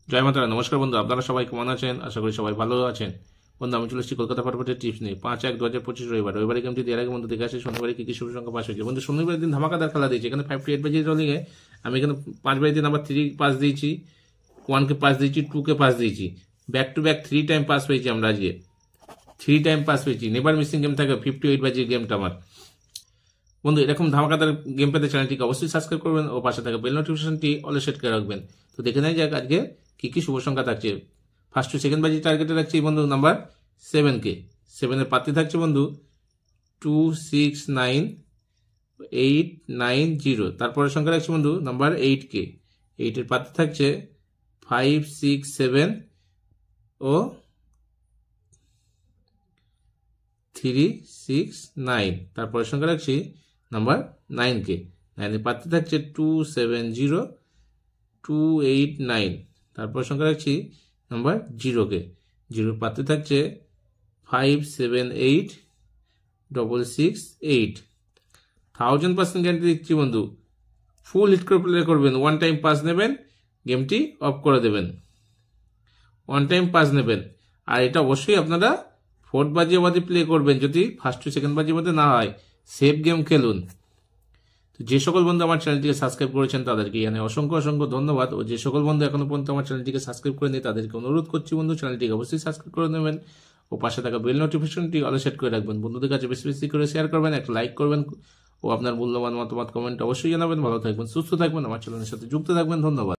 জয় মাতারা। নমস্কার বন্ধু, আপনারা সবাই কেমন আছেন? আশা করি সবাই ভালো আছেন। বন্ধু, আমি চলে এসেছি কলকাতা ফটাফটের টিপস নিয়ে। 5/1/2025 রবিবারে গেমটি দেওয়ার আগে বন্ধু দেখে আসি শনিবারে কি কি শুভ সংখ্যা পাস হয়েছে। বন্ধু, শনিবারের দিন ধামাকাদার খেলা দিয়েছে। এখানে 5 to 8 বাজি রোলিংয়ে আমি এখানে 5 বাজিতে নাম্বার 3 পাস দিয়েছি, 1 কে পাস দিয়েছি, 2 কে পাস দিয়েছি। Back to back 3 time pass পেয়েছি আমরা আজকে। 3 টাইম পাস পেয়েছি। নেভার মিসিং গেম থাকে 58 বাজির গেমটা আমার। বন্ধু, এরকম ধামাকাদার গেম পেতে চ্যানেলটিকে অবশ্যই সাবস্ক্রাইব করবেন ও পাশে থাকা বেল নোটিফিকেশনটি অলে সেট করে রাখবেন। তো দেখে নেওয়া যাক আজকে কি কি শুভ সংখ্যা থাকছে। ফার্স্ট টু সেকেন্ড বাজি টার্গেটে রাখছি বন্ধু নাম্বার 7 কে। 7-এর পাত্রে থাকছে বন্ধু 269890। তারপরের সংখ্যা রাখছি বন্ধু নাম্বার 8 কে। 8-এর পাত্রে থাকছে 567 ও 369। তারপরের সংখ্যা রাখছি নাম্বার 9 কে। 9-এর পাত্রে থাকছে 270289। তারপর সংখ্যা রাখছি নাম্বার 0 কে। 0-এর পাত্রে থাকছে 578668। 1000% গ্যারান্টি দিচ্ছি বন্ধু। ফুল হিট করে প্লে করবেন, 1 টাইম পাস নেবেন, গেমটি অফ করে দেবেন। 1 টাইম পাস নেবেন। আর এটা অবশ্যই আপনারা 4th বাজি অবধি প্লে করবেন, যদি ফার্স্ট টু সেকেন্ড বাজির মধ্যে না হয়। সেফ গেম খেলুন। তো যে সকল বন্ধু আমার চ্যানেলটিকে সাবস্ক্রাইব করেছেন তাদেরকে জানাই অসংখ্য অসংখ্য ধন্যবাদ। ও যে সকল বন্ধু এখনো পর্যন্ত আমার চ্যানেলটিকে সাবস্ক্রাইব করেনি তাদেরকে অনুরোধ করছি বন্ধু, চ্যানেলটিকে অবশ্যই সাবস্ক্রাইব করে নেবেন ও পাশে থাকা বেল নোটিফিকেশনটি অলে সেট করে রাখবেন। বন্ধুদের কাছে বেশি বেশি করে শেয়ার করবেন, একটা লাইক করবেন ও আপনার মূল্যবান মতামত কমেন্ট অবশ্যই জানাবেন। ভালো থাকবেন, সুস্থ থাকবেন, আমার চ্যানেলের সাথে যুক্ত থাকবেন। ধন্যবাদ।